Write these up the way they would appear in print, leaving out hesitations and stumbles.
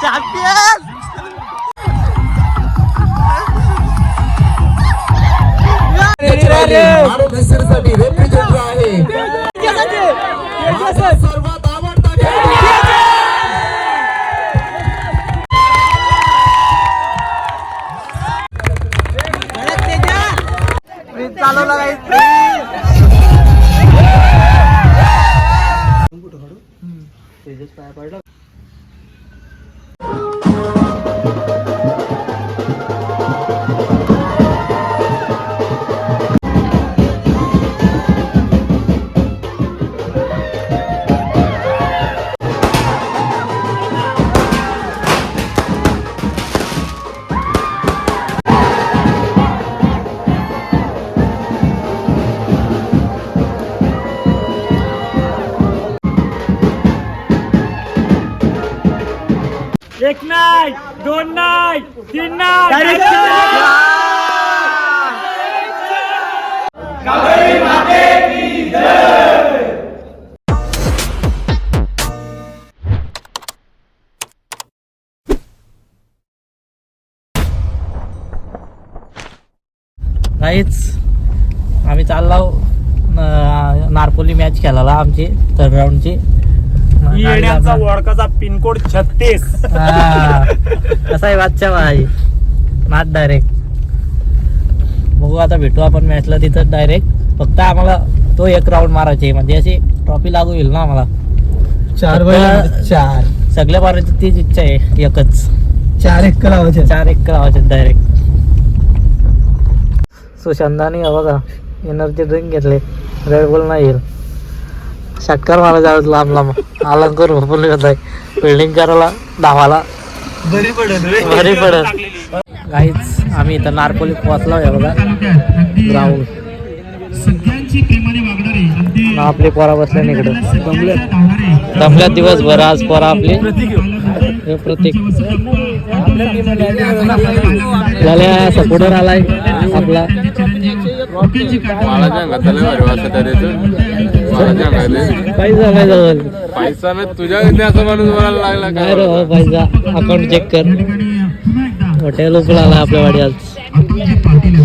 Champion साठी रिप्रेझेंटर आहे सर्वात आवडता चालवला काही तेजस पाया पडला. एक नाही, दोन नाही, तीन नाही. काहीच आम्ही चाललो नारपोली मॅच खेळायला आमची थर्ड राऊंडची. येण्याचा वडकाचा पिनकोड 36. कसा आहे बादशाह भाई नाच डायरेक्ट. बघू आता भेटू आपण मॅचला तिथं डायरेक्ट. फक्त आम्हाला तो एक राऊंड मारायचे म्हणजे अशी ट्रॉफी लागू होईल ना आम्हाला. 4 सगळ्या मारायची तीच इच्छा आहे. एकच 4 1 लावायचे 4 1 लावायचे डायरेक्ट. सुशांतानी बघा एनर्जी ड्रिंक घेतले. रेड बुल नाही येईल. षटकार मारा जावं लांब लांब आलं करून बिल्डिंग करायला धावाला बरी पडत. काहीच आम्ही इथं नारपोली पोहोचलो आहे बघा ग्राउंड. आपली पोरा बसल्या इकडं दमल्या दिवसभर. आज पोरा आपली प्रतीक झाल्या सपोर्टर आलाय आपला. पैसा नाही तुझ्या असं माणूस बोलायला लागला नाही रे पैसा. अकाउंट चेक कर. हॉटेल उकळा आला आपल्या वाडी आज.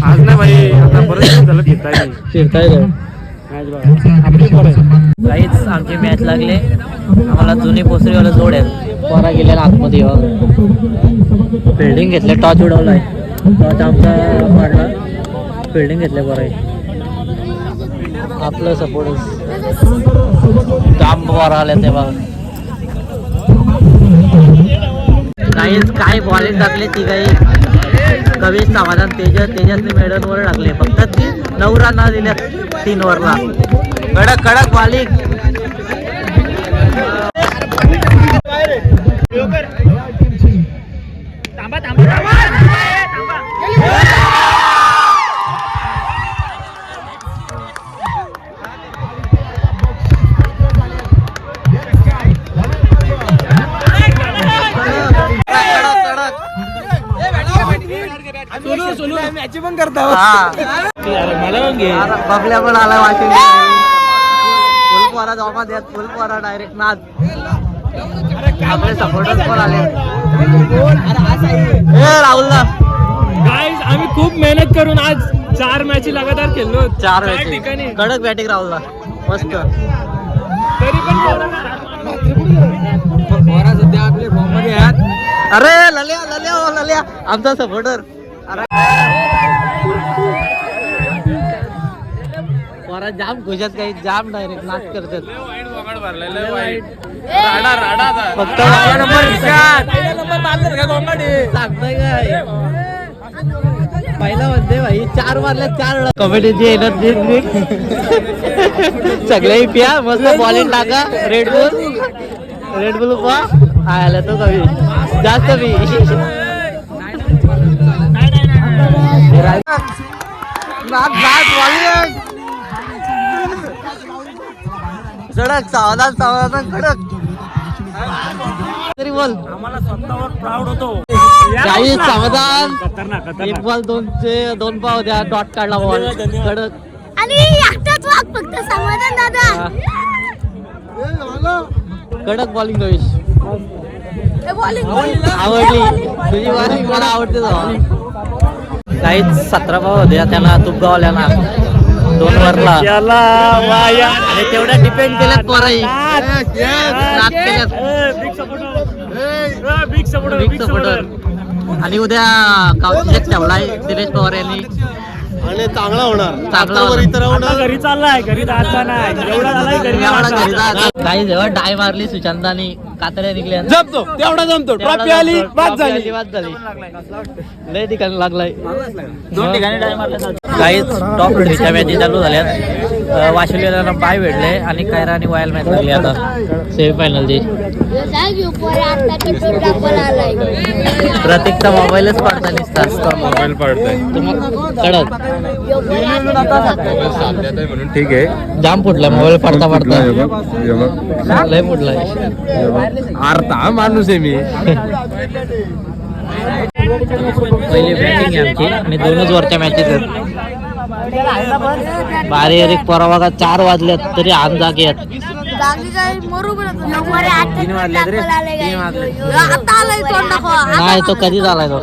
आज नाही भाई, आता परत झालं फिरताय काहीच आमची मॅच लागले. आम्हाला जुनी पोसरीवाला जोड आहेत. पोरा गेल्या आतमध्ये बिल्डिंग घेतले. टॉच उडवलाय. टॉच आमचा पाडला. बिल्डिंग घेतले पोरा. आपलं सपोर्ट जाम पोरा आल्या तेव्हा. काहीच काय बॉलिंग टाकले ती काही. कवीच समाधान तेजसने मेडलवर टाकले. फक्त 9 रन दिल्या 3 ओव्हरला. कडक कडक बॉलिंग. पण करता बबल्या पण आला वाशिंग. फुल पोरा जमा देत. फुल पोरा डायरेक्ट नाच. आपले सपोर्टर्स पण आले. राहुलला गाईज आम्ही खूप मेहनत करून आज 4 मॅची लगातार खेळलो. 4 ठिकाणी कडक बॅटिंग राहुलला मस्त. तरी पण सध्या आपले फॉर्म मध्ये आहेत. अरे लल्या लल्या लल्या आमचा सपोर्टर. पोरा जाम खुशात काही जाम डायरेक्ट नाच करतात. फक्त सांगताय काय पहिला म्हणते भाई 4 मारल्या 4 कमिटीची एनर्जी सगळ्याही पिया. मस्त बॉलिंग टाका. रेड बुल पा आला तो कमी जास्त बी. कडक सावधान कडक. तरी बोल आम्हाला स्वतःवर प्राऊड होतो. काही समाधान. खतरनाक 1 बॉल 2 पाव द्या. डॉट काढला बॉल कडक. आणि एकटाच वाघ फक्त समाधान दादा. कडक बॉलिंग रोहिश आवडली तुझी बॉलिंग मला आवडते काहीच 17 भाव होते त्याला तुपगावल्याना 2 वरला आणि तेवढ्या डिपेंड केल्यात पोराई बिग सपोर्टर आणि उद्या काउन्सिल ठेवलाय दिनेश पवार यांनी आणि चांगला होणार चांगला होणार. घरी चाललाय घरी जायचा नाही एवढा झालाय घरी काही जेव्हा डाय मारली सुशांतानी कातड्या निघल्या जमतो तेवढा जमतो ट्रॉफी आली बाद झाली लय ठिकाणी लागलाय 2 ठिकाणी डाय मारल्या काहीच टॉप 3च्या मॅची चालू झाल्यात वाशिवलेला पाय भेटले आणि कायरा आणि वायल मॅच लागली आता सेमीफायनलची प्रत्येकचा मोबाईलच पडता निसता मोबाईल पडताय कडक म्हणून ठीक आहे. जाम फुटला मोबाईल पडता पडता लय फुटलाय अर्धा माणूस आहे मी. पहिली बॅटिंग आहे आमची आणि 2च वरच्या मॅचेस आहेत बारीक परवा 4 वाजल्यात तरी आन जागे आहेत नाही तो कधी झालाय तो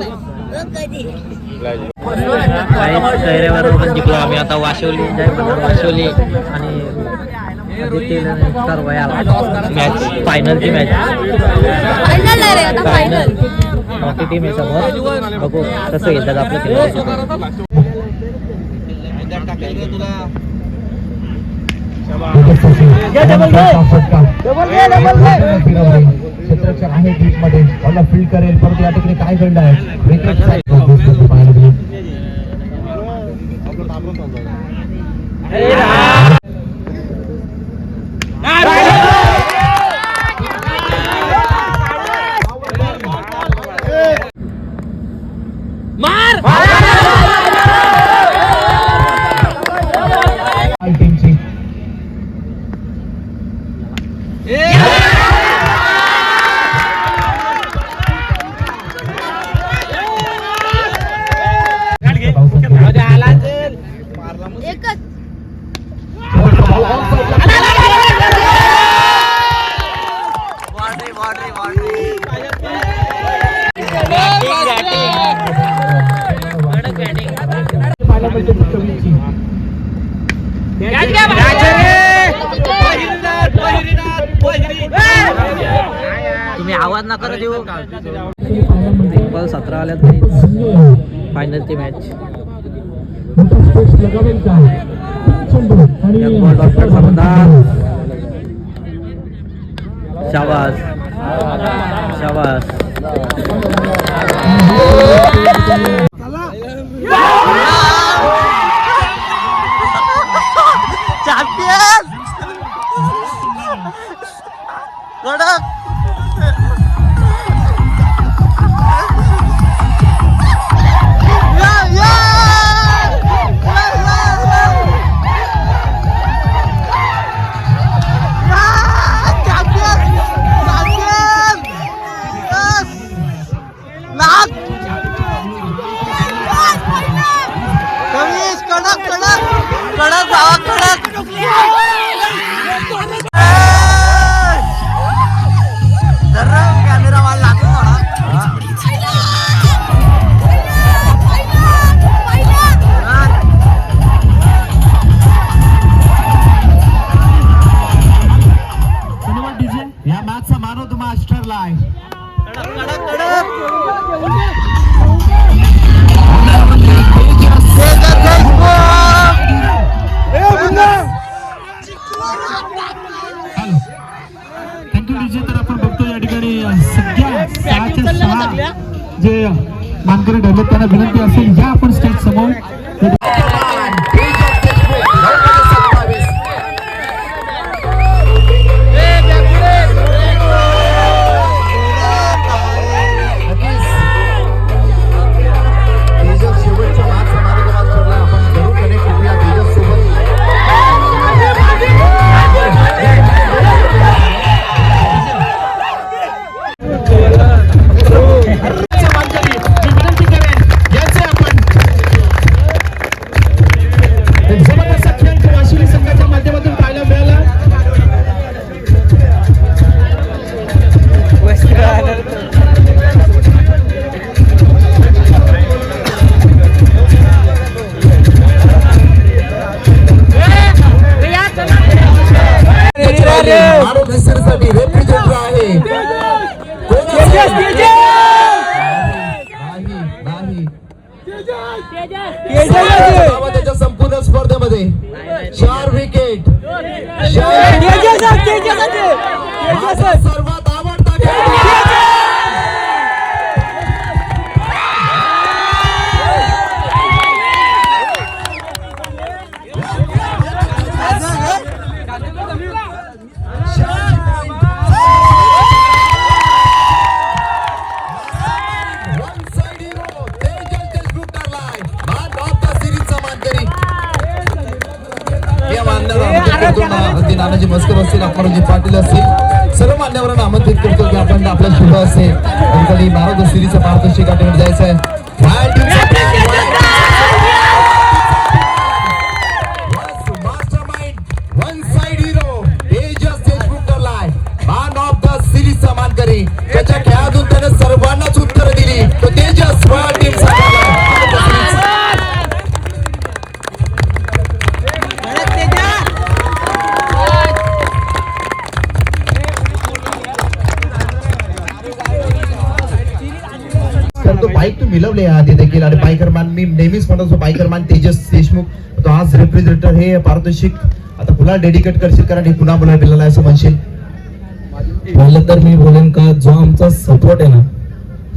शहरावर पण जिंकलो आम्ही आता वाशिवली वाशिवली आणि मॅच फायनलची मॅच फायनल मोठी टीम आहे समोर बघू कसं घेतात आपलं क्षेत्ररक्षक आहे डीप मध्ये बॉलला फील्ड करेल परंतु या ठिकाणी काय घडलं आहे टीमची तुम्ही आवाज नका देऊ 17 आल्यात फायनलची मॅच डॉक्टर समदार शाबास शाबास चॅम्पियन कडक या मॅचचा मानव तुम्हा मास्टरला आहे थँक्यू डीजे. तर आपण बघतो या ठिकाणी सगळ्या 6 जे मानकरी ठरले त्यांना विनंती असेल या आपण स्टेज समोर मानव नेसरीसाठी रेफ्रिजरेटर आहे. कोण असेल? नाही. त्याच्या संपूर्ण स्पर्धेमध्ये 4 विकेट. माझा सर्वात आवडता खेळाडू. अगदी नानाजी मस्कर असतील, अप्पारावजी पाटील असतील, सर्व मान्यवरांना आमंत्रित करतो की आपण आपल्या शुभ असेल कधी महाराज सिरीजच्या पारितोषिक गाठीवर जायचं आहे. One side hero Tejas Deshmukh ठरलाय मॅन ऑफ द सिरीजचा मानकरी. त्याच्या खेळातून त्याने सर्वांनाच उत्तर दिली. तो तेजस टीम तो बाईक तू मिळवले आधी देखील. आणि बायकरमॅन मी नेहमीच म्हणतो बायकरमॅन तेजस देशमुख तो आज रेफ्रिजरेटर हे पारितोषिक आता पुन्हा डेडिकेट करशील कारण हे पुन्हा मुला दिलेला असं म्हणशील. पहिलं तर मी बोलेन का जो आमचा सपोर्ट आहे ना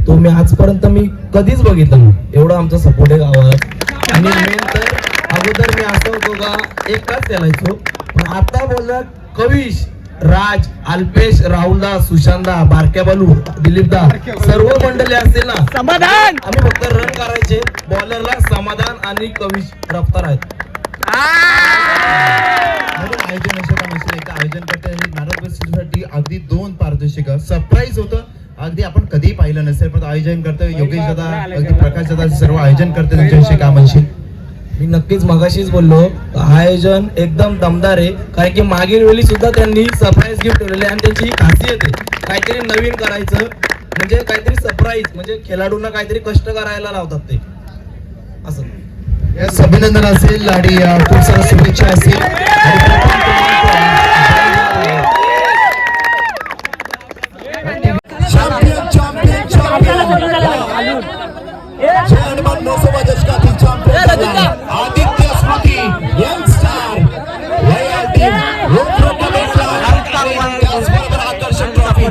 तो मी आजपर्यंत मी कधीच बघितला नाही एवढा आमचा सपोर्ट आहे गावात. आणि मेन तर अगोदर मी असं होतो का एकटाच खेळायचो पण आता बोललं कविश राज अल्पेश राहुलदा सुशांतदा बारक्या बालू दिलीपदा सर्व मंडळी असतील ना समाधान आम्ही फक्त रन करायचे. बॉलरला समाधान आणि कविश रफ्तार आहेत. आयोजन आयोजन करते नारळसाठी अगदी 2 पारितोषिक सरप्राईज होतं. अगदी आपण कधी पाहिलं नसेल पण आयोजन करतोय योगेश दादा अगदी प्रकाश दादा सर्व आयोजन करते. त्यांच्याविषयी काय म्हणशील? मी नक्कीच मगाशीच बोललो आयोजन एकदम दमदार आहे कारण की मागील वेळी सुद्धा त्यांनी सरप्राईज गिफ्ट ठेवलेले आणि त्यांची खासियत आहे काहीतरी नवीन करायचं म्हणजे काहीतरी सरप्राईज म्हणजे खेळाडूंना काहीतरी कष्ट करायला लावतात ते असं. अभिनंदन असेल आणि खूप साऱ्या शुभेच्छा असतील. चॅम्पियन चॅम्पियन चॅम्पियन जय हनुमान 900 दशकातील चॅम्पियन आदित्य स्मृती यंग स्टार रॉयल टीम त्याचबरोबर आकर्षक ट्रॉफी.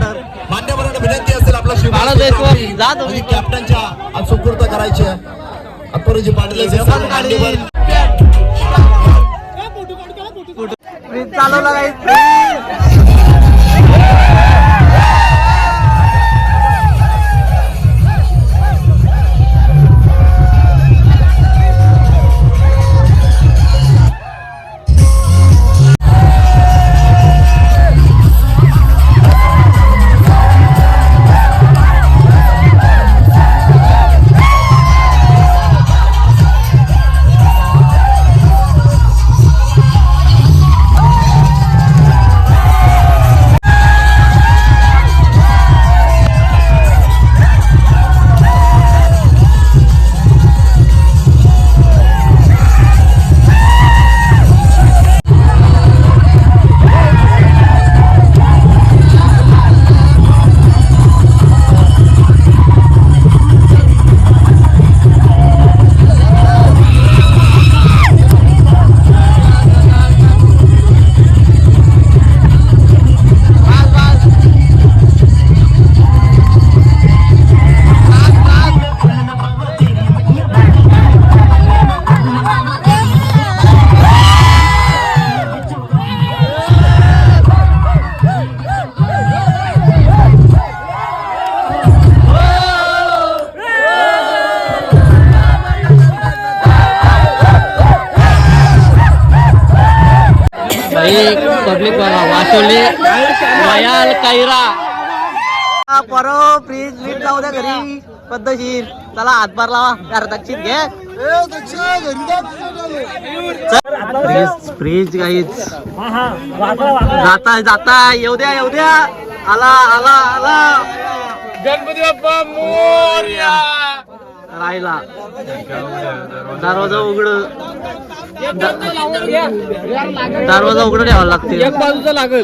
मान्यवरांना विनंती असेल आपला शिवाजी कॅप्टनच्या आज सुपूर्द करायची आहे. अप्पारावजी पाटील चालवला पब्लिक बघा वासोली वयाल कायरा परो फ्रीज मीठ जाऊ द्या घरी पद्धतशीर. चला हातभार लावा यार दक्षिण घे फ्रीज काहीच जाता येऊ द्या आला आला आला गणपती बाप्पा मोरया. राहिला दरवाजा उघड दरवाजा उघड ठेवावा लागते. एक बाजूचा लागल.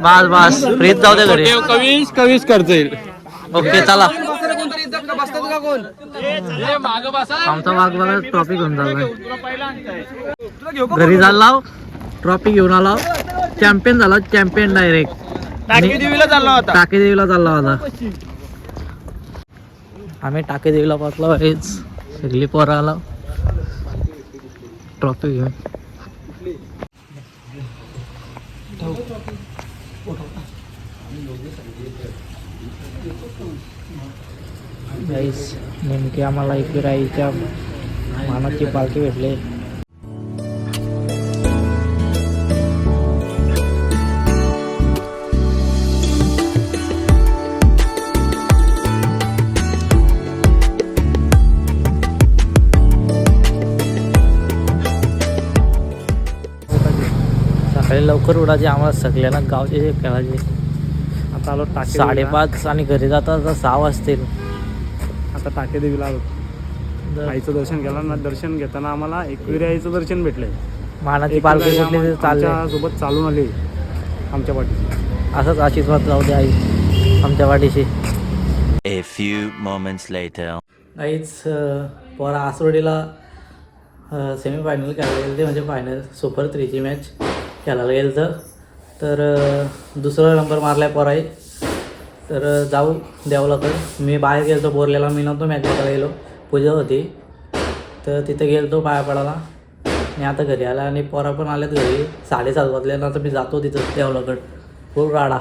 बस बस फ्रीज जाऊ दे घरी. कवीस कवीस करता येईल. ओके चला. आमचा वाघ बघा ट्रॉफी घेऊन चाललाय. घरी झाला ट्रॉफी घेऊन आला. चॅम्पियन झाला. चॅम्पियन डायरेक्ट टाकीदेवीला चालला होता. टाकेदेवीला चालला होता. आम्ही टाकेदेवीला पोहोचलो. हेच सगळी पोरं आला ट्रॉफी घेऊन. गाईस नेमकी आम्हाला एकविराईच्या मानाची पालखी भेटली. सकाळी लवकर उडायचे आम्हाला सगळ्यांना गावचे जे खेळायचे. आता आलो 5:30 आणि घरी जाता 6 वाजतील. आता टाकेदेवीला आलो. आईचं दर्शन केलं ना. दर्शन घेताना आम्हाला एकविरी आईचं दर्शन भेटलंय. मानाची पालखी कुठली तरी चालले सोबत चालून आले आमच्या पाठी. असंच आशीर्वाद जाऊ दे आई आमच्या पाठीशी. A few moments later. काहीच पोरा आसरोडीला सेमीफायनल खेळायला गेलं ते म्हणजे फायनल सुपर 3ची मॅच खेळायला गेलं तर दुसरा नंबर मारला आहे पोराई. तर जाऊ द्यावं मी बाहेर गेलो तो बोरलेला. मी नव्हतो मॅच बघायला गेलो. पूजा होती तर तिथे गेलो तो पाया पडायला. मी आता घरी आला आणि पोरा पण आल्यात घरी. 7:30 वाजल्यानंतर मी जातो तिथं देवलाकडं. खूप राडा.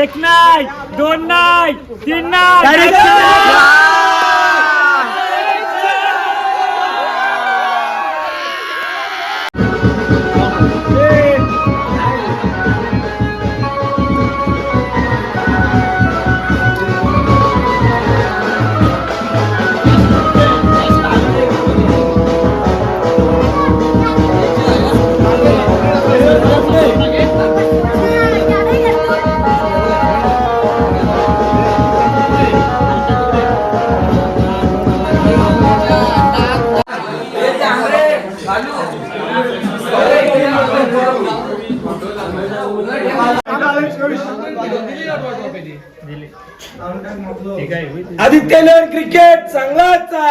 एक नाही, दोन नाही, तीन नाही. आदित्य लेन क्रिकेट चांगलाचा.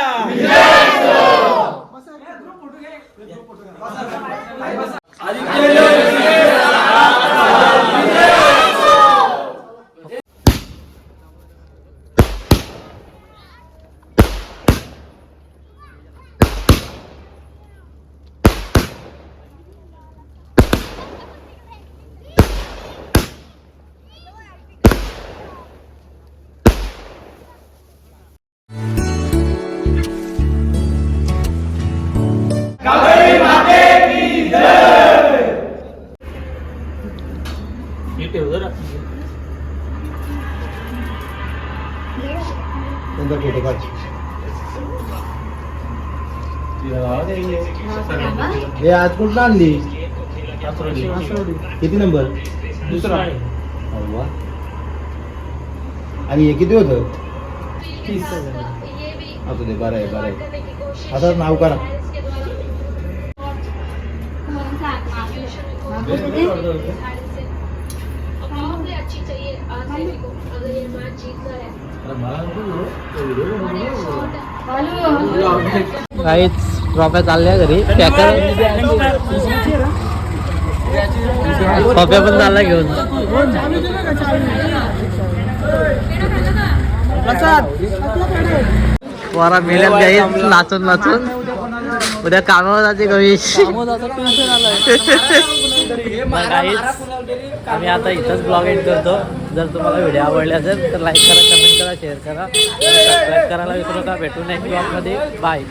हे आज कुठं आणली किती नंबर दुसरा आणि हे किती होतं असू दे बरं आहे बरं आहे आता नाव करा काहीच ट्रॉफ्या चालल्या घरी पॅकर ट्रॉफ्या पण चालल्या घेऊन वारा मेल्यात गाईत नाचून नाचून उद्या कामावर जाते कवीश. आम्ही आता इथंच ब्लॉग एंड करतो. जर तुम्हाला व्हिडिओ आवडले असेल तर लाईक करा, कमेंट करा, शेअर करा, सबस्क्राईब करायला विसरू नका. भेटू नेक्स्ट ब्लॉगमध्ये. बाय.